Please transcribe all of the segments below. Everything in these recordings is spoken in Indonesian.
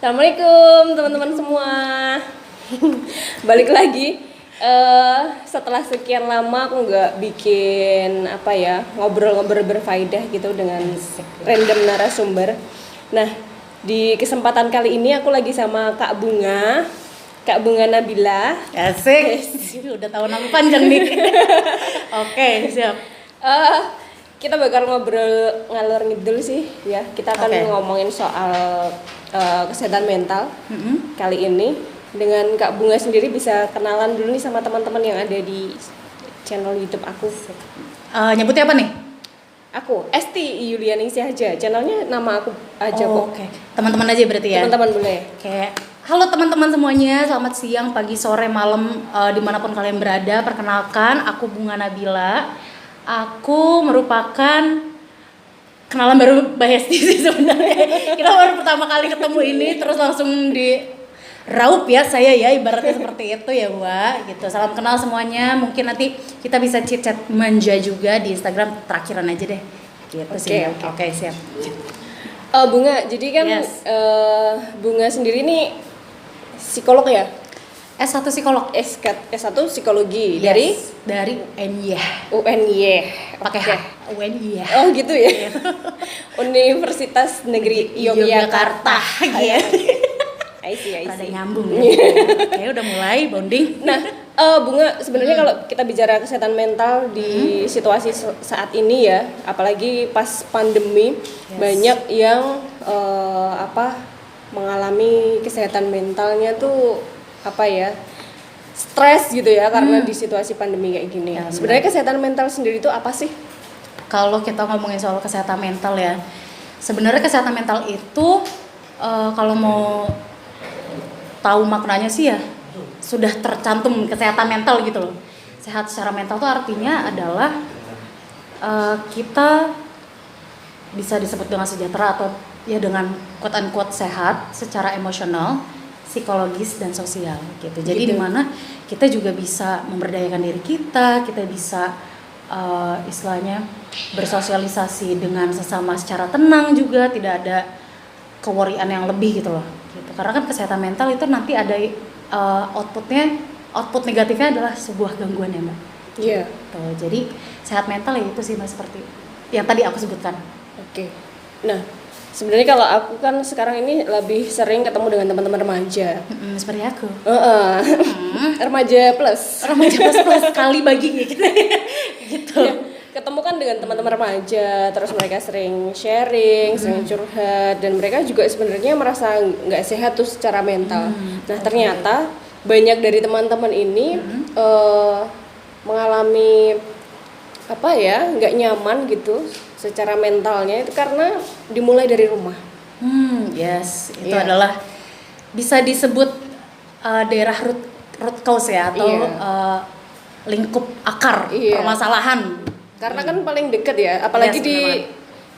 Assalamualaikum teman-teman semua. Balik lagi. Setelah sekian lama aku nggak bikin ngobrol-ngobrol berfaedah gitu dengan random narasumber. Nah, di kesempatan kali ini aku lagi sama Kak Bunga Nabila. Asik. Udah tahu nama panjang nih. Oke, siap. Kita bakal ngobrol ngalor ngidul sih ya. Kita akan ngomongin soal kesehatan mental kali ini. Dengan Kak Bunga sendiri bisa kenalan dulu nih sama teman-teman yang ada di channel YouTube aku. Nyebutnya apa nih? Aku Esti Yulianingsih aja. Channelnya nama aku aja kok. Oke. Teman-teman aja berarti ya. Teman-teman boleh. Oke. Halo teman-teman semuanya, selamat siang, pagi, sore, malam, dimanapun kalian berada. Perkenalkan, aku Bunga Nabila. Aku merupakan kenalan baru Mbak Hesti sih sebenarnya. Kita baru pertama kali ketemu ini, terus langsung diraup ya saya ya, ibaratnya seperti itu ya Mbak. Gitu. Salam kenal semuanya. Mungkin nanti kita bisa chit-chat manja juga di Instagram terakhiran aja deh. Gitu sih. Oke, siap. Bunga, jadi kan Bunga sendiri nih psikolog ya? S1 psikolog. S1 psikologi. Yes. Dari UNY. Pakai H. UNY. Oh gitu ya. Universitas Negeri Yogyakarta. Gitu. I see. Ada nyambung ya. Oke, udah mulai bonding. Nah, Bunga, sebenarnya kalau kita bicara kesehatan mental di situasi saat ini ya, apalagi pas pandemi, banyak yang mengalami kesehatan mentalnya tuh stres gitu ya karena di situasi pandemi kayak gini. Ya, sebenarnya kesehatan mental sendiri itu apa sih? Kalau kita ngomongin soal kesehatan mental ya, sebenarnya kesehatan mental itu kalau mau tahu maknanya sih ya sudah tercantum kesehatan mental gitu loh. Sehat secara mental tuh artinya adalah kita bisa disebut dengan sejahtera atau ya dengan quote unquote sehat secara emosional, psikologis dan sosial gitu. Jadi di mana kita juga bisa memberdayakan diri kita bisa istilahnya bersosialisasi dengan sesama secara tenang juga, tidak ada kewarian yang lebih gitu loh. Gitu. Karena kan kesehatan mental itu nanti ada output negatifnya adalah sebuah gangguan ya Mbak. Iya. Jadi sehat mental ya itu sih Mbak, seperti yang tadi aku sebutkan. Oke. Nah, sebenarnya kalau aku kan sekarang ini lebih sering ketemu dengan teman-teman remaja. Seperti aku. Remaja plus kali bagi gitu. Ya, ketemu kan dengan teman-teman remaja, terus mereka sering sharing, sering curhat, dan mereka juga sebenarnya merasa nggak sehat tuh secara mental. Nah, ternyata banyak dari teman-teman ini mengalami nggak nyaman gitu secara mentalnya itu karena dimulai dari rumah. Itu adalah bisa disebut daerah root cause ya atau lingkup akar permasalahan. Karena kan paling deket ya, apalagi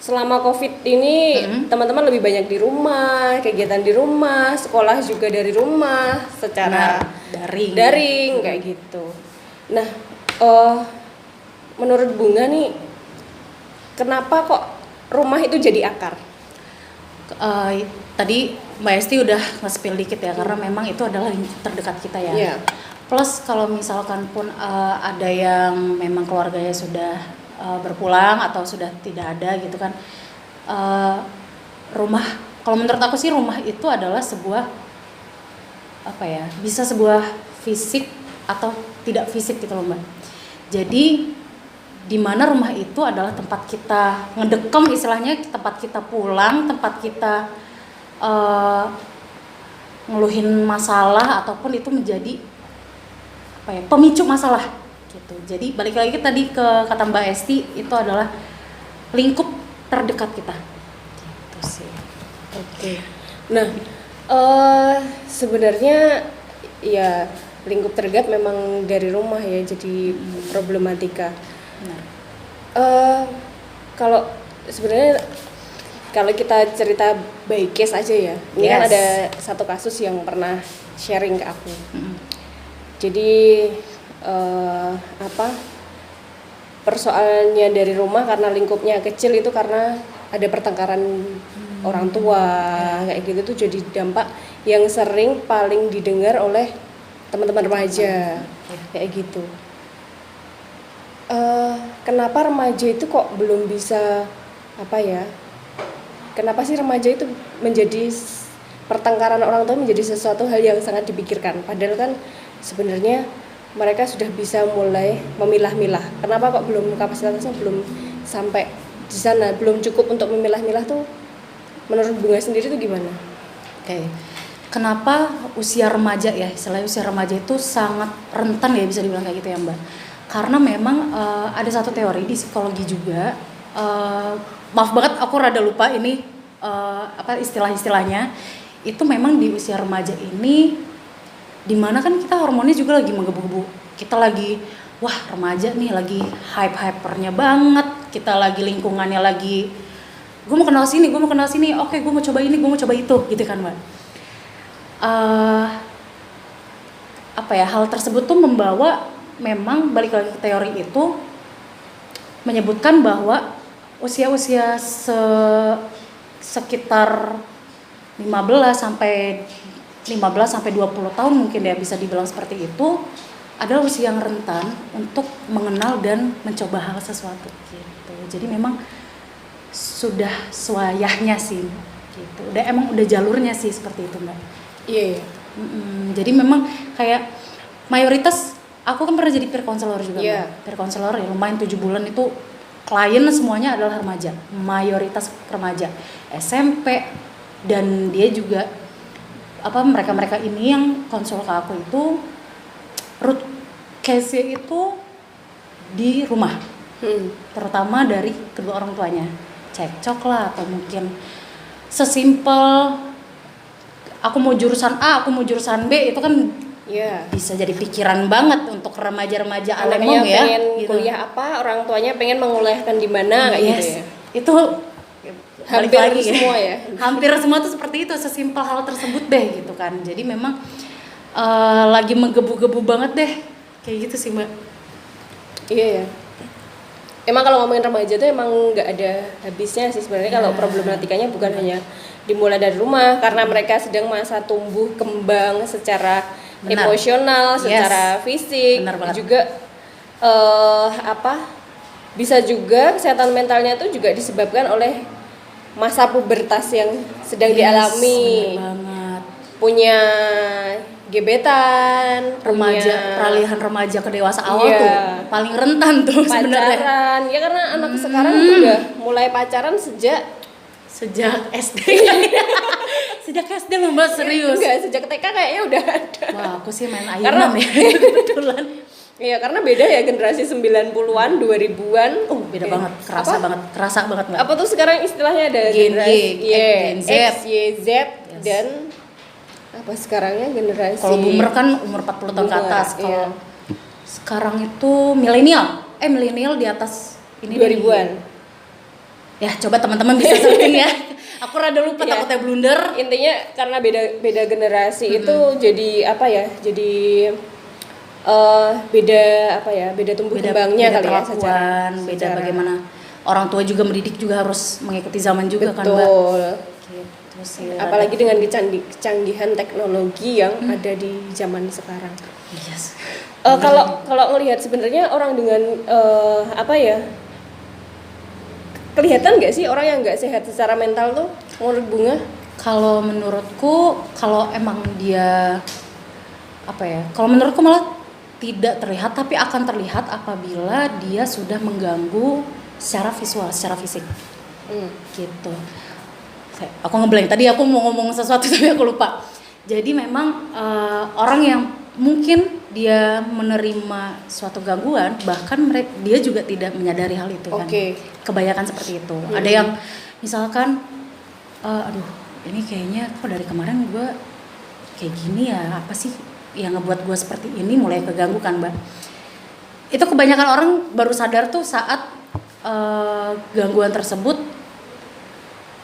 selama COVID ini teman-teman lebih banyak di rumah, kegiatan di rumah, sekolah juga dari rumah secara daring kayak gitu. Nah, menurut Bunga nih, kenapa kok rumah itu jadi akar? Tadi Mbak Esti udah nge-spill dikit ya, karena memang itu adalah lingkup terdekat kita ya. Yeah. Plus kalau misalkan pun ada yang memang keluarganya sudah berpulang atau sudah tidak ada gitu kan, rumah, kalau menurut aku sih rumah itu adalah sebuah bisa sebuah fisik atau tidak fisik gitu loh Mbak. Jadi di mana rumah itu adalah tempat kita ngedekam, istilahnya tempat kita pulang, tempat kita ngeluhin masalah ataupun itu menjadi pemicu masalah gitu. Jadi balik lagi tadi ke kata Mbak Esti, itu adalah lingkup terdekat kita gitu sih. Oke. Nah, sebenarnya ya lingkup terdekat memang dari rumah ya, jadi problematika. Kalau sebenarnya kalau kita cerita by case aja ya, ini kan ada satu kasus yang pernah sharing ke aku. Jadi persoalannya dari rumah karena lingkupnya kecil itu karena ada pertengkaran orang tua kayak gitu tuh jadi dampak yang sering paling didengar oleh teman-teman remaja kayak gitu. Kenapa remaja itu kok belum bisa apa ya? Kenapa sih remaja itu menjadi pertengkaran orang tua menjadi sesuatu hal yang sangat dipikirkan? Padahal kan sebenarnya mereka sudah bisa mulai memilah-milah. Kenapa kok belum kapasitasnya belum sampai di sana, belum cukup untuk memilah-milah tuh? Menurut Bunga sendiri tuh gimana? Oke. Kenapa usia remaja ya, istilahnya usia remaja itu sangat rentan ya bisa dibilang kayak gitu ya Mbak? Karena memang ada satu teori di psikologi juga, maaf banget aku rada lupa ini apa istilah-istilahnya, itu memang di usia remaja ini dimana kan kita hormonnya juga lagi menggebu-gebu, kita lagi wah remaja nih lagi hypernya banget, kita lagi lingkungannya lagi gue mau kenal sini, oke gue mau coba ini, gue mau coba itu gitu kan Mbak. Apa ya, hal tersebut tuh membawa memang balik lagi ke teori itu menyebutkan bahwa usia-usia sekitar 15 sampai 20 tahun mungkin ya bisa dibilang seperti itu adalah usia yang rentan untuk mengenal dan mencoba hal sesuatu gitu. Jadi memang sudah swayahnya sih gitu. Udah jalurnya sih seperti itu Mbak. Iya. Jadi memang kayak mayoritas aku kan pernah jadi peer counselor juga Mbak. Peer counselor ya lumayan 7 bulan itu klien semuanya adalah remaja, mayoritas remaja SMP, dan dia juga apa mereka ini yang konsul ke aku itu root case-nya itu di rumah, terutama dari kedua orang tuanya, cekcok lah atau mungkin sesimpel aku mau jurusan A, aku mau jurusan B, itu kan bisa jadi pikiran banget untuk remaja-remaja alemong ya. Pengen gitu. kuliah apa, orang tuanya pengen menguliahkan di mana kayak gitu ya. Itu hampir lagi semua ya. Hampir semua tuh seperti itu, sesimpel hal tersebut deh gitu kan. Jadi memang lagi menggebu-gebu banget deh. Kayak gitu sih Mbak. Iya ya. Emang kalau ngomongin remaja tuh emang nggak ada habisnya sih sebenarnya. Kalau problematikanya bukan hanya dimulai dari rumah, karena mereka sedang masa tumbuh kembang secara emosional, secara fisik, juga bisa juga kesehatan mentalnya tuh juga disebabkan oleh masa pubertas yang sedang dialami. Punya gebetan, peralihan remaja ke dewasa awal tuh paling rentan tuh sebenarnya. Pacaran, ya karena anak sekarang itu udah mulai pacaran sejak SD. Sejak SD loh Mbak, serius. Enggak, sejak TK kayaknya udah ada. Wah, aku sih main ayunan ya kebetulan. Iya, karena beda ya generasi 90-an, 2000-an. Beda banget, kerasa banget Mbak. Apa tuh sekarang istilahnya ada generasi Gen Z, X, Y, Z dan apa sekarangnya generasi. Kalau boomer kan umur 40 tahun ke atas. Kalau sekarang itu milenial di atas ini 2000-an. Ya, coba teman-teman bisa searching ya. Aku rada lupa takutnya blunder. Intinya karena beda generasi itu jadi apa ya? Jadi beda tumbuh kembangnya kali ya, beda bagaimana orang tua juga mendidik juga harus mengikuti zaman juga. Betul. Kan Mbak. Gitu sih. Apalagi dengan kecanggihan teknologi yang ada di zaman sekarang. Yes. Kalau ngelihat sebenarnya orang dengan kelihatan nggak sih orang yang nggak sehat secara mental tuh menurut Bunga? Kalau menurutku, kalau emang dia kalau menurutku malah tidak terlihat, tapi akan terlihat apabila dia sudah mengganggu secara visual, secara fisik. Gitu. Aku ngeblank tadi, aku mau ngomong sesuatu tapi aku lupa. Jadi memang orang yang mungkin dia menerima suatu gangguan, bahkan dia juga tidak menyadari hal itu kan. Kebanyakan seperti itu. Ada yang misalkan ini kayaknya kok dari kemarin gue kayak gini ya, apa sih yang ngebuat gue seperti ini, mulai keganggu kan Mbak. Itu kebanyakan orang baru sadar tuh saat gangguan tersebut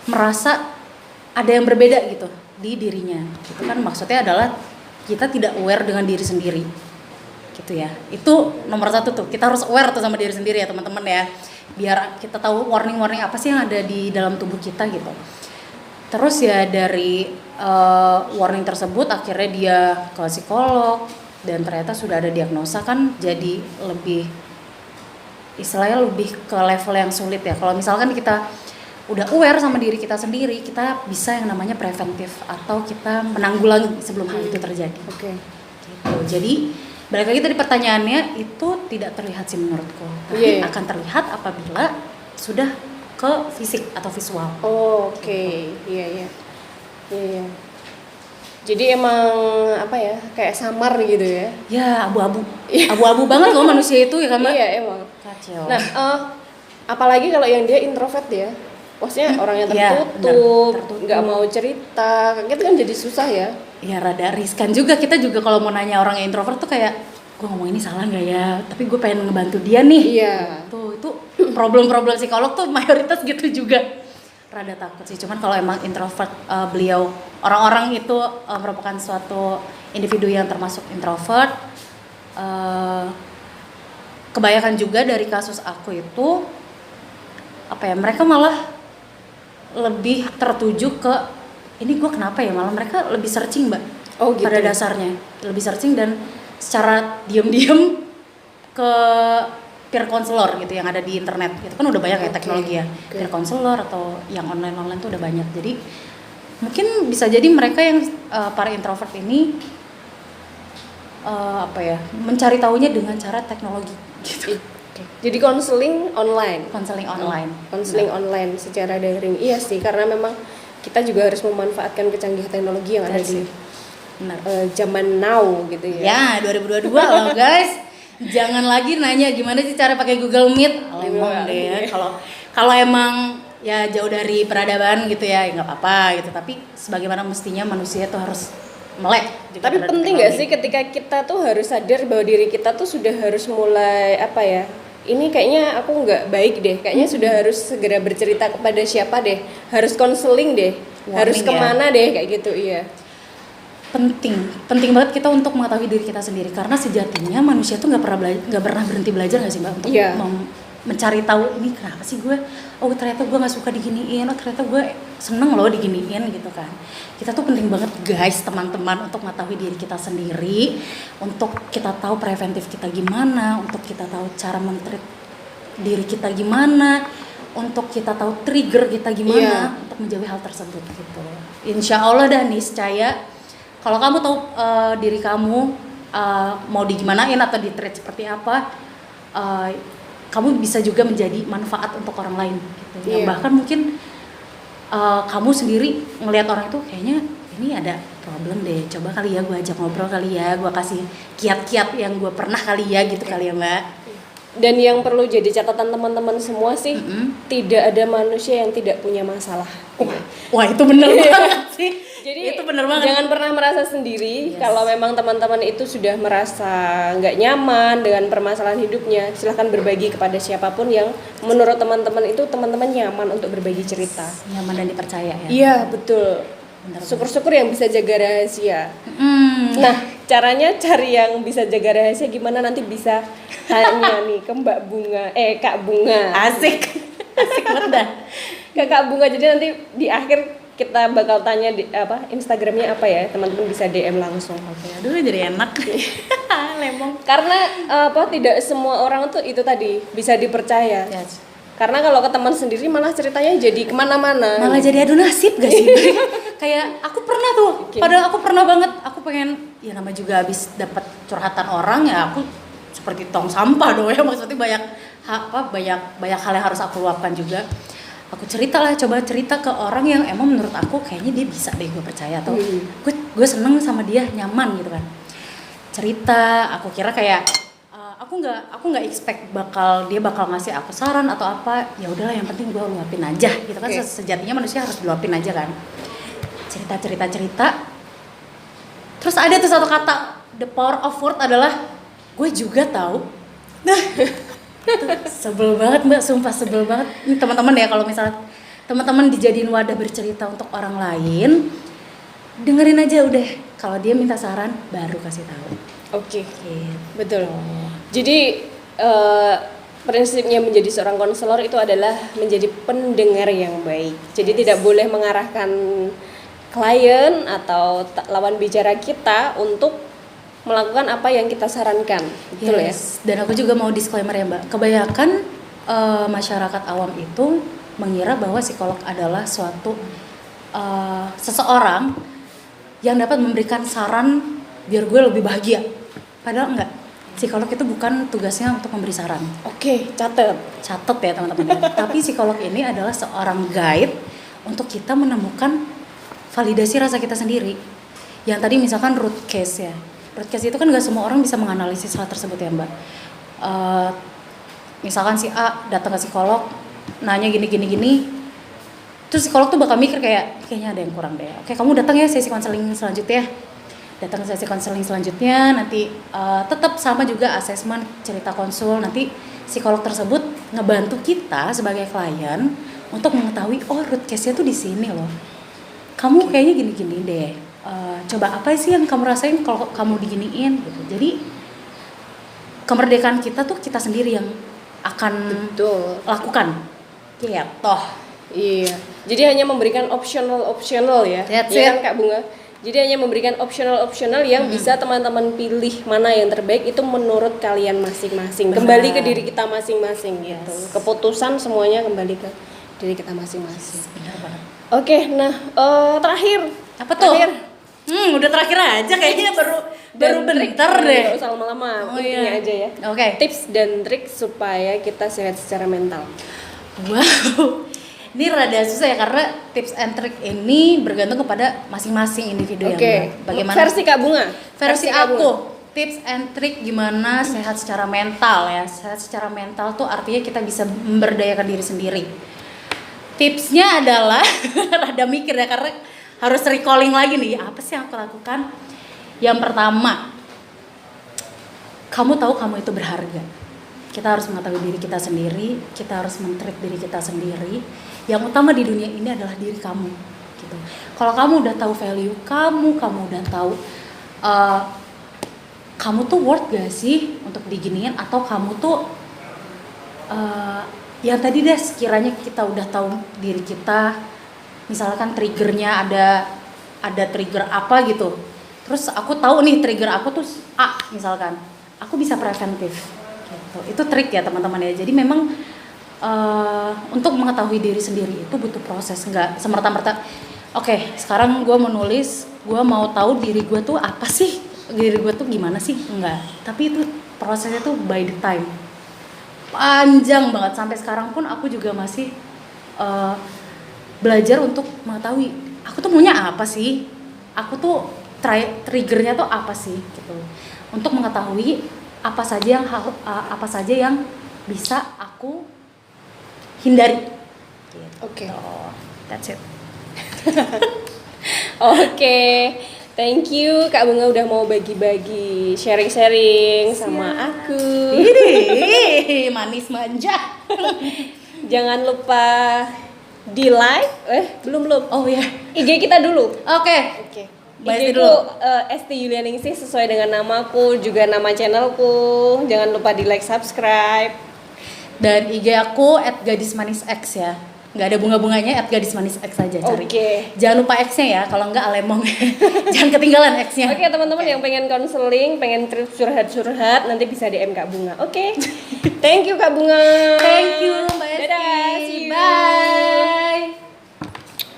merasa ada yang berbeda gitu di dirinya. Itu kan maksudnya adalah kita tidak aware dengan diri sendiri gitu ya. Itu nomor 1 tuh, kita harus aware tuh sama diri sendiri ya teman-teman ya, biar kita tahu warning apa sih yang ada di dalam tubuh kita gitu. Terus ya dari warning tersebut akhirnya dia ke psikolog dan ternyata sudah ada diagnosa, kan jadi lebih istilahnya lebih ke level yang sulit ya. Kalau misalkan kita udah aware sama diri kita sendiri, kita bisa yang namanya preventif atau kita menanggulangi sebelum hal itu terjadi. Oke. Gitu. Jadi balik lagi tadi pertanyaannya, itu tidak terlihat sih menurutku, tapi akan terlihat apabila sudah ke fisik atau visual. Oh, oke. Iya. Jadi emang apa ya, kayak samar gitu ya? Ya abu-abu, abu-abu banget loh manusia itu ya kan Mbak? Iya emang. Kacau. Nah, apalagi kalau yang dia introvert ya, maksudnya orangnya Iya, tertutup, tertutup. nggak mau cerita, itu kan jadi susah ya. Ya rada riskan juga, kita juga kalau mau nanya orang yang introvert tuh kayak, gue ngomong ini salah nggak ya? Tapi gue pengen ngebantu dia nih. Iya. Tuh itu problem-problem psikolog tuh mayoritas gitu juga. Rada takut sih, cuman kalau emang introvert, beliau orang-orang itu merupakan suatu individu yang termasuk introvert. Kebanyakan juga dari kasus aku itu apa ya, mereka malah lebih tertuju ke ini gue kenapa ya, malah mereka lebih searching Mbak. Oh gitu. Pada dasarnya lebih searching dan secara diam-diam ke peer counselor gitu yang ada di internet. Itu kan udah banyak ya teknologi ya. Peer counselor atau yang online tuh udah banyak. Jadi mungkin bisa jadi mereka yang para introvert ini apa ya, mencari tahunya dengan cara teknologi gitu. Jadi konseling online. Konseling online. Konseling online secara daring. Iya sih, karena memang kita juga harus memanfaatkan kecanggihan teknologi yang ada di zaman now gitu ya. Ya, 2022 loh guys. Jangan lagi nanya gimana sih cara pakai Google Meet. Lemong deh ya. Kalau emang ya jauh dari peradaban gitu ya nggak apa-apa gitu. Tapi sebagaimana mestinya manusia tuh harus melek. Tapi penting nggak sih ketika kita tuh harus sadar bahwa diri kita tuh sudah harus mulai apa ya? Ini kayaknya aku nggak baik deh. Kayaknya sudah harus segera bercerita kepada siapa deh. Harus konseling deh. Harus kemana deh kayak gitu, iya. Penting banget kita untuk mengetahui diri kita sendiri, karena sejatinya manusia tuh nggak pernah berhenti belajar nggak sih Mbak, untuk mencari tahu ini kenapa sih gue, oh ternyata gue nggak suka diginiin, oh ternyata gue seneng loh diginiin gitu kan. Kita tuh penting banget guys, teman-teman, untuk mengetahui diri kita sendiri, untuk kita tahu preventif kita gimana, untuk kita tahu cara men-treat diri kita gimana, untuk kita tahu trigger kita gimana untuk menjauhi hal tersebut gitu. Insya Allah dan niscaya kalau kamu tahu diri kamu mau digimanain atau di-treat seperti apa, kamu bisa juga menjadi manfaat untuk orang lain gitu. Yang bahkan mungkin kamu sendiri ngelihat orang itu kayaknya ini ada problem deh, coba kali ya gue ajak ngobrol kali ya, gue kasih kiat-kiat yang gue pernah kali ya gitu kali ya Mbak. Dan yang perlu jadi catatan teman-teman semua sih, tidak ada manusia yang tidak punya masalah. Wah itu bener banget sih. Jadi itu bener banget. Jangan pernah merasa sendiri. Kalau memang teman-teman itu sudah merasa nggak nyaman dengan permasalahan hidupnya, silahkan berbagi kepada siapapun yang menurut teman-teman itu teman-teman nyaman untuk berbagi cerita. Nyaman dan dipercaya ya. Iya betul. Syukur-syukur yang bisa jaga rahasia. Nah caranya cari yang bisa jaga rahasia gimana, nanti bisa tanya nih ke Mbak Bunga, Kak Bunga. Asik banget dah. Ke Kak Bunga, jadi nanti di akhir kita bakal tanya Instagramnya apa ya, teman-teman bisa DM langsung. Oke, aduh jadi enak. Lemong. Karena tidak semua orang tuh itu tadi bisa dipercaya. Yes. Karena kalau ke teman sendiri malah ceritanya jadi kemana-mana. Malah jadi adu nasib gak sih? Kayak aku pernah tuh, padahal aku pernah banget. Aku pengen, ya nama juga habis dapat curhatan orang ya, aku seperti tong sampah dong ya. Maksudnya banyak hal yang harus aku luapkan juga. Aku coba cerita ke orang yang emang menurut aku kayaknya dia bisa deh gue percaya, atau gue seneng sama dia, nyaman gitu kan. Cerita, aku kira kayak aku nggak expect dia bakal ngasih aku saran atau apa. Ya udahlah, yang penting gue luapin aja gitu kan. Sejatinya manusia harus diluapin aja kan. Cerita. Terus ada tuh satu kata, the power of word adalah gue juga tahu. Sebel banget Mbak, sumpah sebel banget. Ini teman-teman ya, kalau misalnya teman-teman dijadiin wadah bercerita untuk orang lain, dengerin aja udah. Kalau dia minta saran, baru kasih tahu. Oke. Betul. Jadi prinsipnya menjadi seorang konselor itu adalah menjadi pendengar yang baik. Jadi tidak boleh mengarahkan klien atau lawan bicara kita untuk melakukan apa yang kita sarankan. Betul ya? Dan aku juga mau disclaimer ya Mbak. Kebanyakan masyarakat awam itu mengira bahwa psikolog adalah suatu seseorang yang dapat memberikan saran biar gue lebih bahagia. Padahal enggak. Psikolog itu bukan tugasnya untuk memberi saran. Oke, catet Ya teman-teman. Tapi psikolog ini adalah seorang guide untuk kita menemukan validasi rasa kita sendiri. Yang tadi misalkan root case ya. Root case itu kan nggak semua orang bisa menganalisis hal tersebut ya Mbak. Misalkan si A datang ke psikolog, nanya gini. Terus psikolog tuh bakal mikir kayaknya ada yang kurang deh. Oke, kamu datang ya sesi konseling selanjutnya. Datang ke sesi konseling selanjutnya, nanti tetap sama juga asesmen, cerita konsul. Nanti psikolog tersebut ngebantu kita sebagai klien untuk mengetahui root case-nya tuh di sini loh. Kamu kayaknya gini-gini deh. Coba apa sih yang kamu rasain kalau kamu diginiin gitu. Jadi kemerdekaan kita tuh kita sendiri yang akan lakukan. Iya, toh. Iya. Jadi hanya memberikan optional ya. That's ya it. kan Kak Bunga? Jadi hanya memberikan optional yang bisa teman-teman pilih mana yang terbaik itu menurut kalian masing-masing. Benar. Kembali ke diri kita masing-masing gitu. Yes. Keputusan semuanya kembali ke diri kita masing-masing. Benar banget. Oke, nah terakhir. Apa tuh? Terakhir. Udah terakhir aja kayaknya baru bentar deh. Nggak usah lama-lama, intinya aja ya. Oke. Tips dan trik supaya kita sehat secara mental. Wow. Ini rada susah ya karena tips and trick ini bergantung kepada masing-masing individu Oke. yang bagaimana Versi Kak Bunga. versi Kak Bunga. aku. Tips and trick gimana sehat secara mental ya. Sehat secara mental tuh artinya kita bisa memberdayakan diri sendiri. Tipsnya adalah rada mikir ya karena harus recalling lagi nih, apa sih yang aku lakukan? Yang pertama, kamu tahu kamu itu berharga. Kita harus mengetahui diri kita sendiri, kita harus men-treat diri kita sendiri. Yang utama di dunia ini adalah diri kamu, gitu. Kalau kamu udah tahu value kamu udah tahu kamu tuh worth gak sih untuk diginiin, atau kamu tuh yang tadi deh sekiranya kita udah tahu diri kita, misalkan triggernya ada trigger apa gitu, terus aku tahu nih trigger aku tuh A misalkan, aku bisa preventif gitu. Itu trik ya teman-teman ya. Jadi memang untuk mengetahui diri sendiri itu butuh proses, nggak semerta-merta oke, sekarang gue menulis, gue mau tahu diri gue tuh apa sih, diri gue tuh gimana sih, enggak. Tapi itu prosesnya tuh by the time panjang banget. Sampai sekarang pun aku juga masih belajar untuk mengetahui aku tuh maunya apa sih, aku tuh triggernya tuh apa sih gitu, untuk mengetahui apa saja yang bisa aku hindari gitu. Oke. That's it. Oke, thank you Kak Bunga udah mau bagi-bagi sharing-sharing sama aku. Ini manis manja. Jangan lupa di like, belum. Oh ya. IG kita dulu. Oke. IG ku ST Yulianingsih sesuai dengan namaku, juga nama channelku. Jangan lupa di like, subscribe. Dan IG aku @gadismanisx ya. Nggak ada bunga-bunganya, @gadismanisx aja cari. Oke. Jangan lupa X-nya ya, kalau nggak alemong. Jangan ketinggalan X-nya. Oke teman-teman yang pengen konseling, pengen curhat-curhat, nanti bisa DM Kak Bunga. Oke. Thank you Kak Bunga. Thank you Mbak Esti. Dadah, see you. Bye.